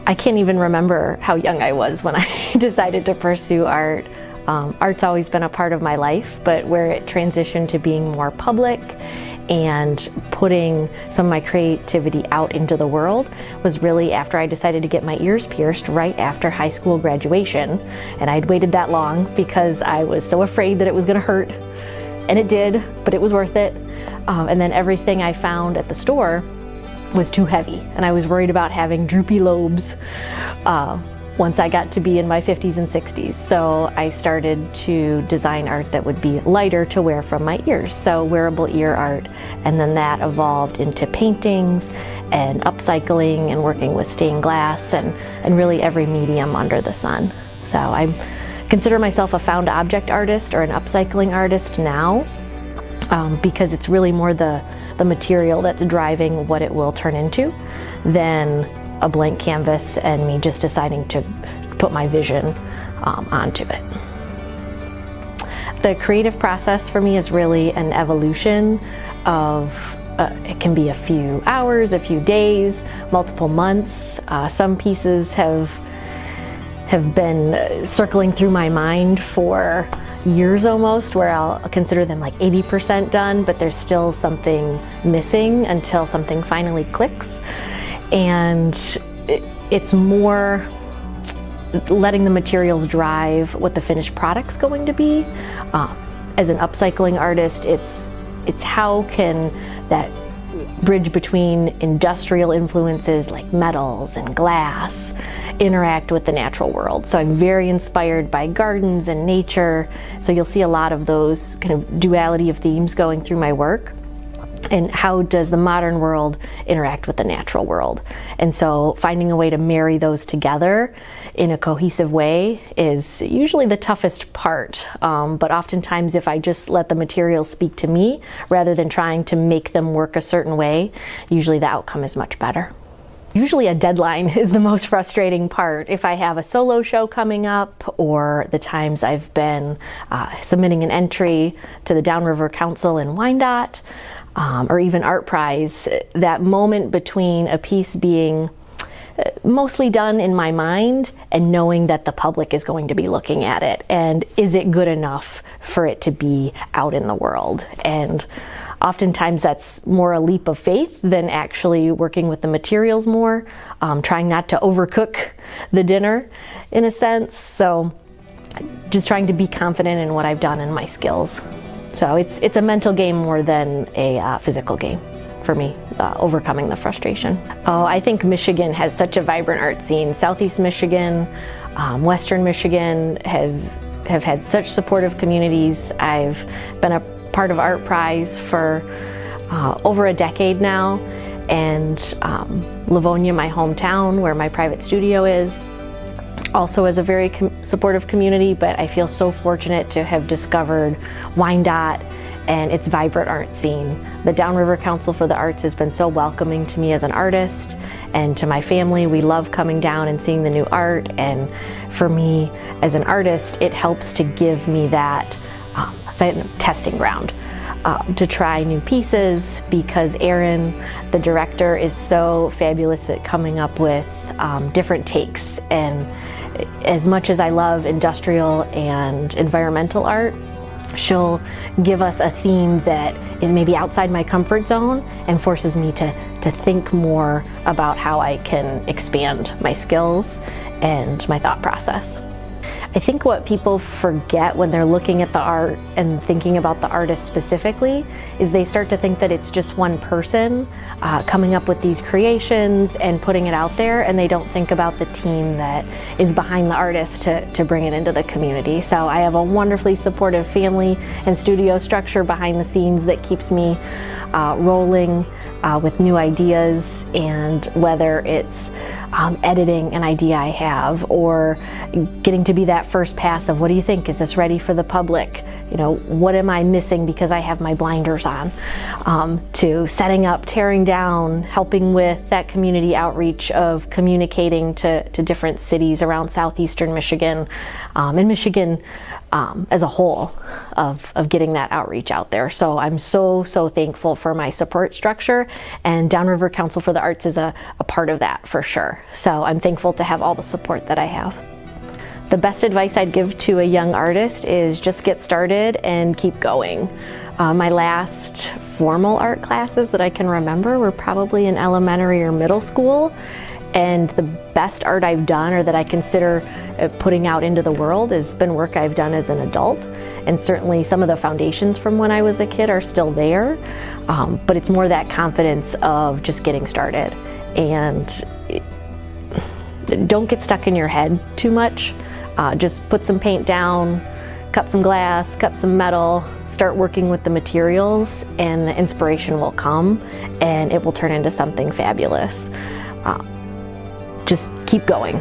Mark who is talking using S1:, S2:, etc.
S1: I can't even remember how young I was when I decided to pursue art. Art's always been a part of my life, but where it transitioned to being more public and putting some of my creativity out into the world was really after I decided to get my ears pierced right after high school graduation. And I'd waited that long because I was so afraid that it was gonna hurt. And it did, but it was worth it. And then everything I found at the store was too heavy, and I was worried about having droopy lobes once I got to be in my 50s and 60s. So I started to design art that would be lighter to wear from my ears, so wearable ear art. And then that evolved into paintings and upcycling and working with stained glass and really every medium under the sun. So I consider myself a found object artist or an upcycling artist now, because it's really more the material that's driving what it will turn into than a blank canvas and me just deciding to put my vision onto it. The creative process for me is really an evolution of, it can be a few hours, a few days, multiple months. Some pieces have been circling through my mind for years almost, where I'll consider them like 80% done, but there's still something missing until something finally clicks. And it's more letting the materials drive what the finished product's going to be. As an upcycling artist, it's how can that bridge between industrial influences like metals and glass interact with the natural world. So I'm very inspired by gardens and nature. So you'll see a lot of those kind of duality of themes going through my work. And how does the modern world interact with the natural world? And so finding a way to marry those together in a cohesive way is usually the toughest part. But oftentimes if I just let the materials speak to me rather than trying to make them work a certain way, usually the outcome is much better. Usually a deadline is the most frustrating part. If I have a solo show coming up, or the times I've been submitting an entry to the Downriver Council in Wyandotte, or even Art Prize, that moment between a piece being mostly done in my mind and knowing that the public is going to be looking at it, and is it good enough for it to be out in the world? And oftentimes that's more a leap of faith than actually working with the materials more, trying not to overcook the dinner in a sense. So just trying to be confident in what I've done and my skills. So it's a mental game more than a physical game for me, overcoming the frustration. Oh, I think Michigan has such a vibrant art scene. Southeast Michigan, Western Michigan have had such supportive communities. I've been a part of Art Prize for over a decade now, and Livonia, my hometown where my private studio is, also is a very supportive community. But I feel so fortunate to have discovered Wyandotte and its vibrant art scene. The Downriver Council for the Arts has been so welcoming to me as an artist and to my family. We love coming down and seeing the new art, and for me as an artist, it helps to give me that testing ground to try new pieces, because Aaron, the director, is so fabulous at coming up with different takes. And as much as I love industrial and environmental art, she'll give us a theme that is maybe outside my comfort zone and forces me to think more about how I can expand my skills and my thought process. I think what people forget when they're looking at the art and thinking about the artist specifically is they start to think that it's just one person coming up with these creations and putting it out there, and they don't think about the team that is behind the artist to bring it into the community. So I have a wonderfully supportive family and studio structure behind the scenes that keeps me rolling with new ideas, and whether it's editing an idea I have, or getting to be that first pass of, what do you think? Is this ready for the public? you know, what am I missing because I have my blinders on, to setting up, tearing down, helping with that community outreach of communicating to different cities around southeastern Michigan, and Michigan as a whole, of getting that outreach out there. So I'm so thankful for my support structure, and Downriver Council for the Arts is a part of that for sure. So I'm thankful to have all the support that I have. The best advice I'd give to a young artist is just get started and keep going. My last formal art classes that I can remember were probably in elementary or middle school, and the best art I've done, or that I consider putting out into the world, has been work I've done as an adult. And certainly some of the foundations from when I was a kid are still there, but it's more that confidence of just getting started. And don't get stuck in your head too much. Just put some paint down, cut some glass, cut some metal, start working with the materials, and the inspiration will come, and it will turn into something fabulous. Just keep going.